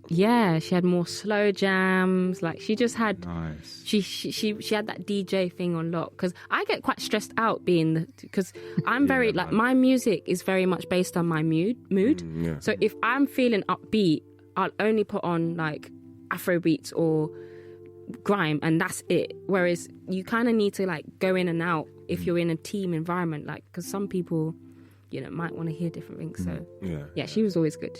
Yeah, she had more slow jams. Like she just had, nice. She had that DJ thing on lock. Because I get quite stressed out because I'm very like my music is very much based on my mood. Yeah. So if I'm feeling upbeat, I'll only put on like Afro beats or grime, and that's it. Whereas you kind of need to like go in and out if you're in a team environment, like because some people, might want to hear different things. So yeah, she was always good.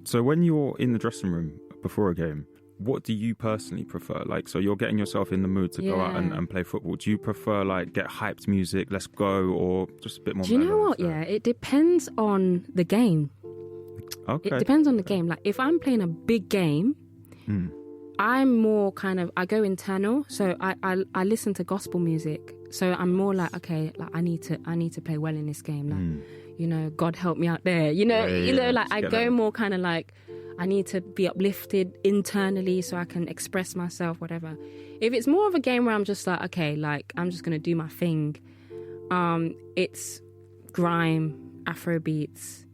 So when you're in the dressing room before a game, what do you personally prefer? Like, so you're getting yourself in the mood to go out and play football. Do you prefer like get hyped music, let's go, or just a bit more? Do you know what? Yeah, it depends on the game. Okay. It depends on the game. Like if I'm playing a big game, I'm more kind of, I go internal. So I listen to gospel music. So I'm more like, okay, like I need to play well in this game. Like, God help me out there. Like I go more kind of like, I need to be uplifted internally so I can express myself, whatever. If it's more of a game where I'm just like, okay, like I'm just going to do my thing. It's grime, Afro beats,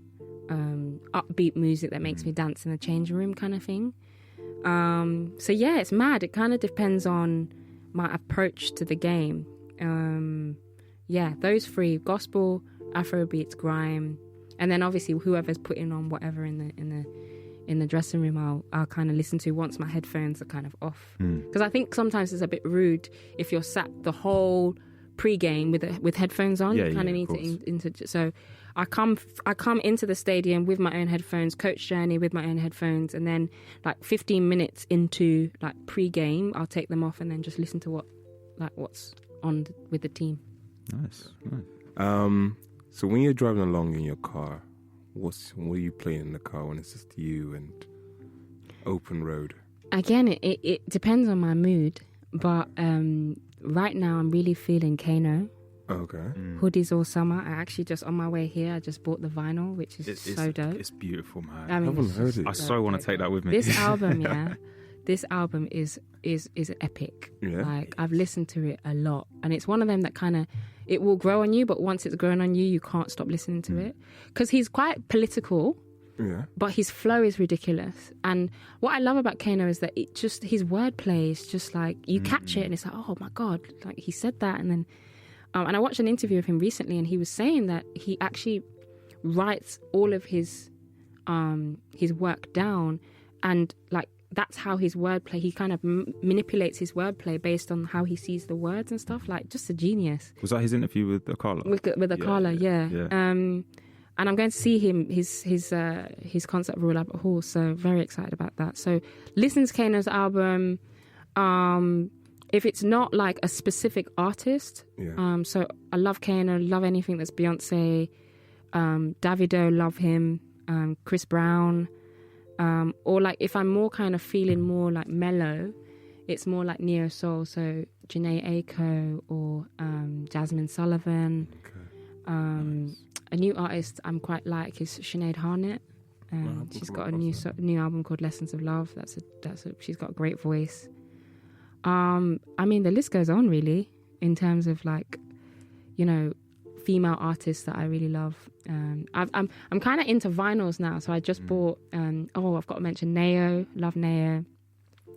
upbeat music that makes me dance in the changing room kind of thing. So yeah, it's mad. It kind of depends on my approach to the game. Yeah, those three: gospel, Afro beats, grime, and then obviously whoever's putting on whatever in the dressing room, I'll kind of listen to once my headphones are kind of off. Because I think sometimes it's a bit rude if you're sat the whole pre-game with headphones on. You kind of need to so I come into the stadium with my own headphones, coach journey with my own headphones, and then like 15 minutes into like pre-game, I'll take them off and then just listen to what's on with the team. Nice. So when you're driving along in your car, what are you playing in the car when it's just you and open road? Again, it depends on my mood, but right now I'm really feeling Kano. Okay. Hoodies all summer. I actually just on my way here, I just bought the vinyl, which is so dope. It's beautiful, man. I mean, haven't heard it. I so want to take that with me. This album, this album is epic. Yeah. Like I've listened to it a lot, and it's one of them that kind of it will grow on you, but once it's grown on you, you can't stop listening to it because he's quite political. Yeah. But his flow is ridiculous. And what I love about Kano is that his wordplay is just like, you catch it and it's like, oh my God, like he said that. And then, and I watched an interview of him recently and he was saying that he actually writes all of his work down, and like, that's how his wordplay, he kind of manipulates his wordplay based on how he sees the words and stuff, like just a genius. Was that his interview with Akala? With Akala, yeah. And I'm going to see his concert at Royal Albert Hall, so very excited about that. So listen to Kano's album. If it's not like a specific artist, so I love Kano, love anything that's Beyonce, Davido, love him, Chris Brown, or like if I'm more kind of feeling more like mellow, it's more like neo soul, so Jhené Aiko or Jasmine Sullivan. Okay. Nice. A new artist I'm quite like is Sinead Harnett. She's got a new album called Lessons of Love. She's got a great voice. I mean, the list goes on really in terms of like, female artists that I really love. I'm kind of into vinyls now, so I just bought. I've got to mention Neo. Love Neo.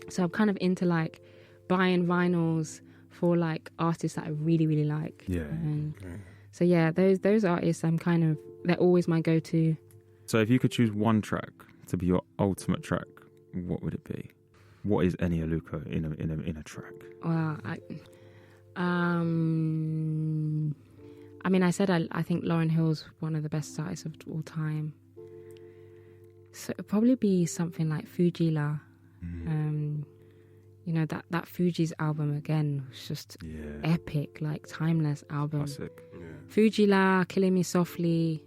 So I'm kind of into like buying vinyls for like artists that I really really like. Yeah. So yeah, those artists they're always my go-to. So if you could choose one track to be your ultimate track, what would it be? What is Eni Aluko in a track? Well, I mean, I said I think Lauryn Hill's one of the best artists of all time. So it'd probably be something like Fujila. That Fuji's album again was just epic, like timeless album. Classic. Yeah. Fujila, Killing Me Softly.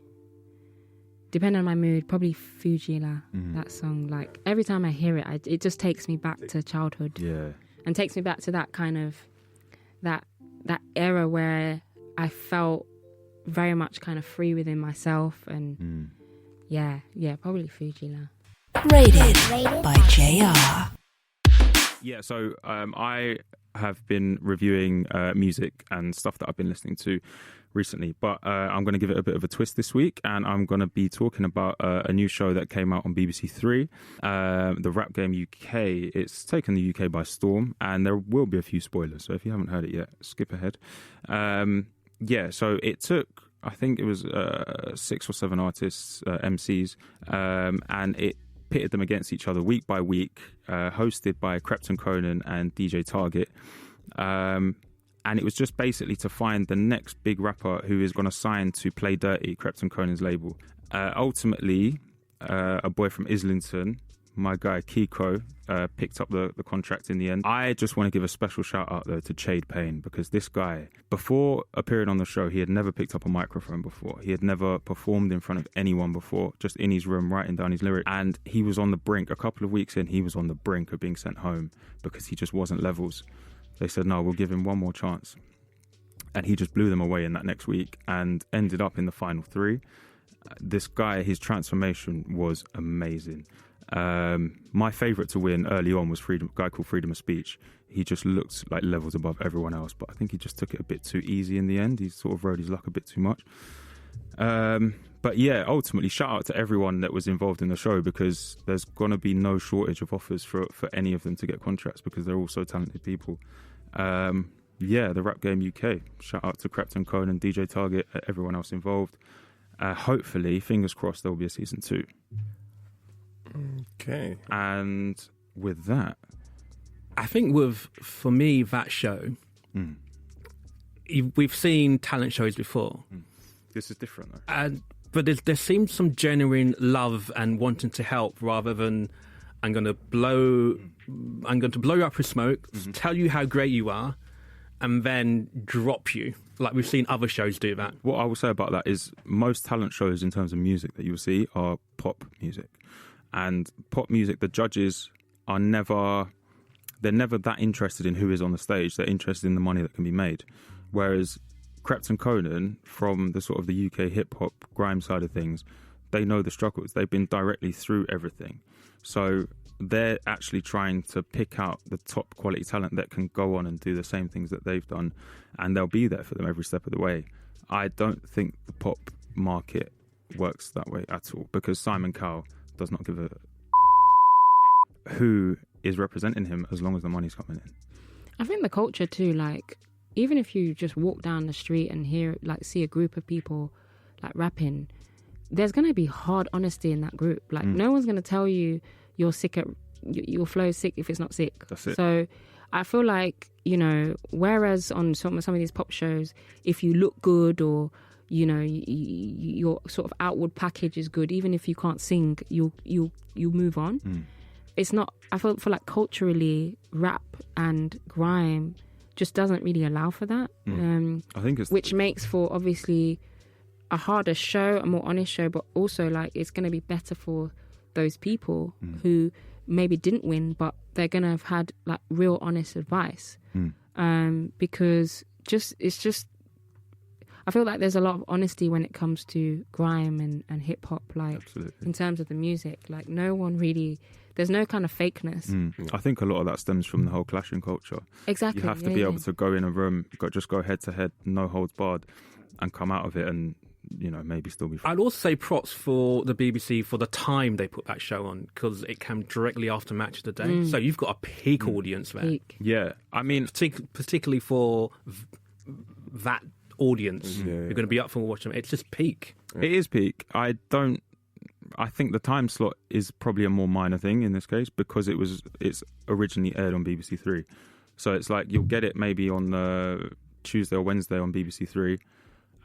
Depending on my mood, probably Fujila. That song, like every time I hear it, it just takes me back to childhood. Yeah. And takes me back to that kind of that era where I felt very much kind of free within myself, and probably Fujila. Rated by JR. Yeah, so I have been reviewing music and stuff that I've been listening to recently, but I'm going to give it a bit of a twist this week, and I'm going to be talking about a new show that came out on BBC Three, the Rap Game UK. It's taken the UK by storm, and there will be a few spoilers, so if you haven't heard it yet, skip ahead. So it took, I think it was 6 or 7 artists, MCs, and it pitted them against each other week by week, hosted by Crepton Conan and DJ Target. And it was just basically to find the next big rapper who is going to sign to Play Dirty, Crepton Conan's label. Ultimately, a boy from Islington, my guy Kiko, picked up the contract in the end. I just want to give a special shout out though to Chade Payne, because this guy, before appearing on the show, he had never picked up a microphone before. He had never performed in front of anyone before, just in his room writing down his lyrics. And he was on the brink, a couple of weeks in, he was on the brink of being sent home because he just wasn't levels. They said, no, we'll give him one more chance. And he just blew them away in that next week and ended up in the final 3. This guy, his transformation was amazing. My favourite to win early on was a guy called Freedom of Speech. He just looked like levels above everyone else, but I think he just took it a bit too easy in the end. He sort of rode his luck a bit too much. But yeah, ultimately, shout out to everyone that was involved in the show, because there's going to be no shortage of offers for any of them to get contracts, because they're all so talented people. The Rap Game UK. Shout out to Crepton Conan, DJ Target, everyone else involved. Hopefully, fingers crossed, there will be a season 2. Okay. And with that, I think for me, that show, we've seen talent shows before. This is different though. But there seems some genuine love and wanting to help, rather than I'm going to blow you up with smoke, tell you how great you are, and then drop you. Like we've seen other shows do that. What I will say about that is most talent shows in terms of music that you'll see are pop music. And pop music, the judges are never that interested in who is on the stage. They're interested in the money that can be made. Whereas Crepton Conan, from the sort of the UK hip-hop grime side of things, they know the struggles. They've been directly through everything. So they're actually trying to pick out the top quality talent that can go on and do the same things that they've done, and they'll be there for them every step of the way. I don't think the pop market works that way at all, because Simon Cowell does not give a who is representing him as long as the money's coming in. I think the culture too, like, even if you just walk down the street and see a group of people like rapping, there's going to be hard honesty in that group. Like, no one's going to tell you you're sick your flow's sick if it's not sick. That's it. So I feel like, whereas on some of these pop shows, if you look good or your sort of outward package is good, even if you can't sing, you'll move on. It's not, I feel like culturally, rap and grime just doesn't really allow for that. I think it's which makes for obviously a harder show, a more honest show, but also like it's going to be better for those people who maybe didn't win, but they're going to have had like real honest advice. Because I feel like there's a lot of honesty when it comes to grime and hip hop, like Absolutely. in terms of the music. Like no one really, there's no kind of fakeness. I think a lot of that stems from the whole clashing culture. Exactly. You have to be able to go in a room, just go head to head, no holds barred, and come out of it and, maybe still be fine. I'd also say props for the BBC for the time they put that show on, because it came directly after Match of the Day. So you've got a peak audience there. Peak. Yeah, I mean, particularly for that audience who are going to be up for watching it. It's just peak. It is peak. I think the time slot is probably a more minor thing in this case, because it's originally aired on BBC Three. So it's like you'll get it maybe on the Tuesday or Wednesday on BBC Three,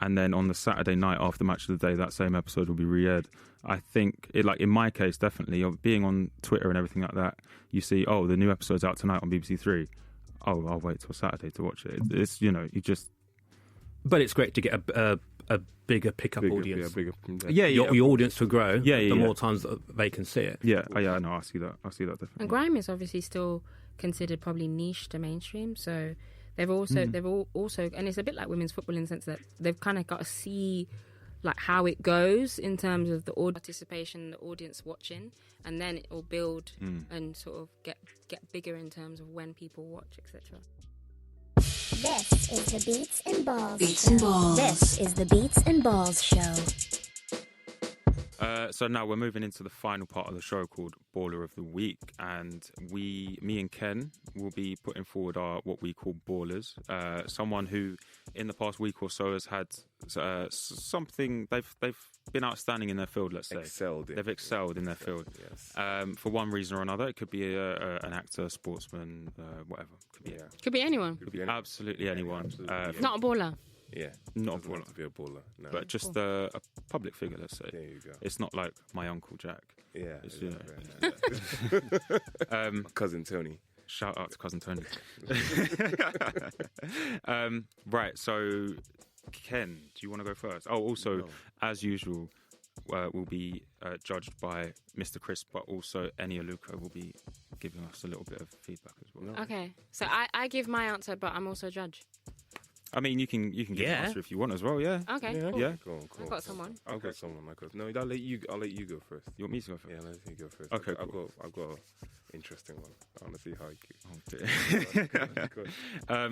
and then on the Saturday night after Match of the Day, that same episode will be re-aired. I think, in my case, definitely, of being on Twitter and everything like that, you see, the new episode's out tonight on BBC Three. Oh, I'll wait till Saturday to watch it. It's, you just... But it's great to get a bigger pickup audience. Yeah, your audience will grow the more times that they can see it. Yeah, no, I see that definitely. And grime is obviously still considered probably niche to mainstream, so they've also and it's a bit like women's football in the sense that they've kind of got to see like how it goes in terms of the participation, the audience watching, and then it will build and sort of get bigger in terms of when people watch, etc. This is the Beats and Balls Beats Show. and Balls. This is the Beats and Balls Show. So now we're moving into the final part of the show called Baller of the Week, and me and Ken will be putting forward what we call ballers. Someone who, in the past week or so, has had something they've been outstanding in their field. Let's say they've excelled in their field. Yes. For one reason or another, it could be an actor, sportsman, whatever. Could be anyone. Could be absolutely anyone. Absolutely. Not a baller. Yeah, not a doesn't baller. have to be a baller, no. But just a public figure, let's say. There you go. It's not like my Uncle Jack. Yeah, It's, My cousin Tony. Shout out to cousin Tony. Right, so Ken, do you want to go first? Oh, also, as usual, we'll be judged by Mr. Chris, but also Eni Aluko will be giving us a little bit of feedback as well. Okay, so I give my answer, but I'm also a judge. I mean, you can give an answer if you want as well. Yeah. Okay. Yeah. Cool. I've got someone. I've got someone. No, I'll let you go first. You want me to go first? Yeah, let me go first. Okay, I've got an interesting one. I want to see how it goes.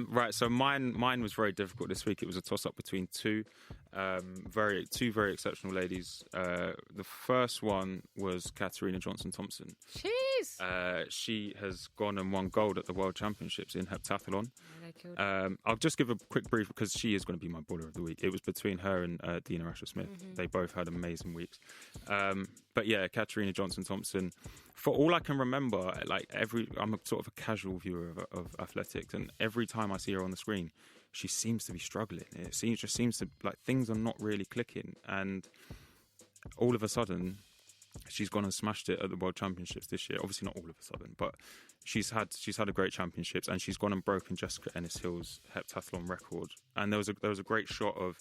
Right, so mine was very difficult this week. It was a toss-up between two very exceptional ladies. The first one was Katarina Johnson-Thompson. Cheers. She has gone and won gold at the World Championships in heptathlon. Killed. I'll just give a quick brief because she is going to be my baller of the week. It was between her and Dina Asher-Smith. Mm-hmm. They both had amazing weeks. But yeah, Katarina Johnson-Thompson, for all I can remember, I'm a sort of a casual viewer of athletics, and every time I see her on the screen, she seems to be struggling. It seems to like things are not really clicking, and all of a sudden, she's gone and smashed it at the World Championships this year. Obviously, not all of a sudden, but she's had a great championships, and she's gone and broken Jessica Ennis-Hill's heptathlon record. And there was a great shot of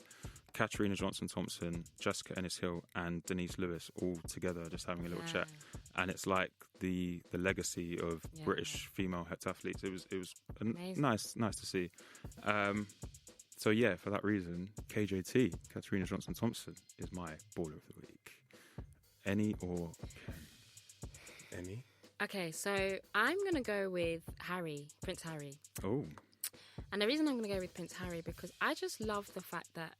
Katarina Johnson-Thompson, Jessica Ennis-Hill, and Denise Lewis all together, just having a little chat. And it's like the legacy of British female heptathletes. It was nice to see. So yeah, for that reason, KJT, Katarina Johnson-Thompson, is my baller of the week. Eni or Ken? Eni? Okay, so I'm going to go with Prince Harry. Oh. And the reason I'm going to go with Prince Harry, because I just love the fact that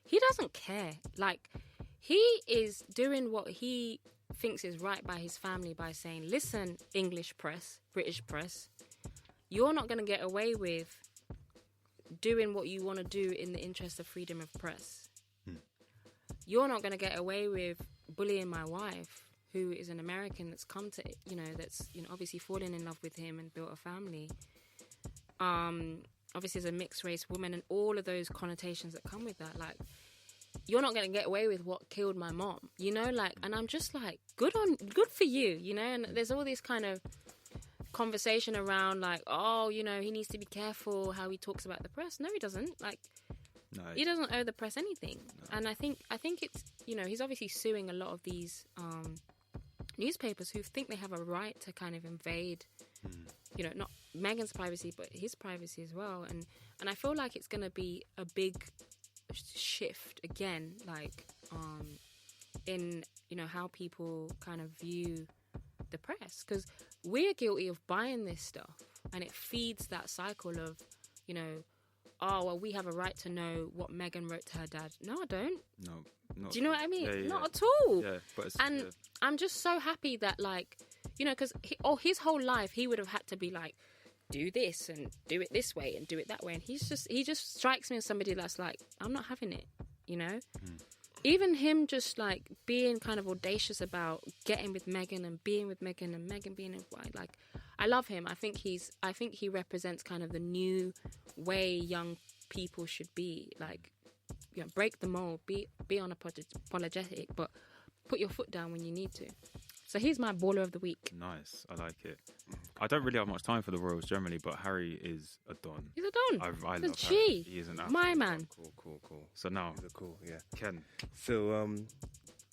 he doesn't care. Like, he is doing what he thinks is right by his family by saying, listen, English press, British press, you're not going to get away with doing what you want to do in the interest of freedom of press. You're not going to get away with bullying my wife, who is an American that's come to, that's, obviously fallen in love with him and built a family. Obviously as a mixed race woman and all of those connotations that come with that. Like, you're not going to get away with what killed my mom, and I'm just like, good for you, and there's all this kind of conversation around like, oh, he needs to be careful how he talks about the press. No, he doesn't. Like, no, he doesn't owe the press anything. No. And I think it's, he's obviously suing a lot of these newspapers who think they have a right to kind of invade, not Meghan's privacy, but his privacy as well. And I feel like it's going to be a big shift again, like, in, how people kind of view the press. Because we're guilty of buying this stuff, and it feeds that cycle of, oh, well, we have a right to know what Meghan wrote to her dad. No, I don't. No. Do you know what I mean? Yeah. Not at all. Yeah, but I'm just so happy that, like, because his whole life he would have had to be like, do this and do it this way and do it that way. And he just strikes me as somebody that's like, I'm not having it, Even him just, like, being kind of audacious about getting with Meghan and being with Meghan and Meghan being invited. Like, I love him. I think he represents kind of the new way young people should be. Like, break the mold, be unapologetic, but put your foot down when you need to. So he's my baller of the week. Nice, I like it. I don't really have much time for the royals generally, but Harry is a don. He's a don. I love G. Harry. He is an my man. Cool. So now, He's a cool, yeah. Ken. So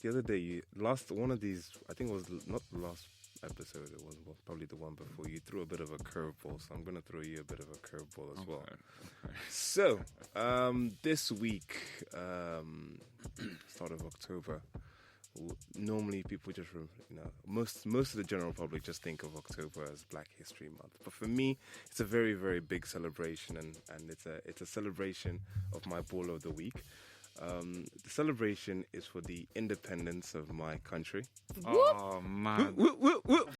the other day, one of these, I think it was not the last episode, it was probably the one before, you threw a bit of a curveball, so I'm going to throw you a bit of a curveball as well. So, this week, start of October, normally people just, most of the general public just think of October as Black History Month. But for me, it's a very, very big celebration, and it's a celebration of my ball of the week. The celebration is for the independence of my country. Oh man! Whoop, whoop, whoop.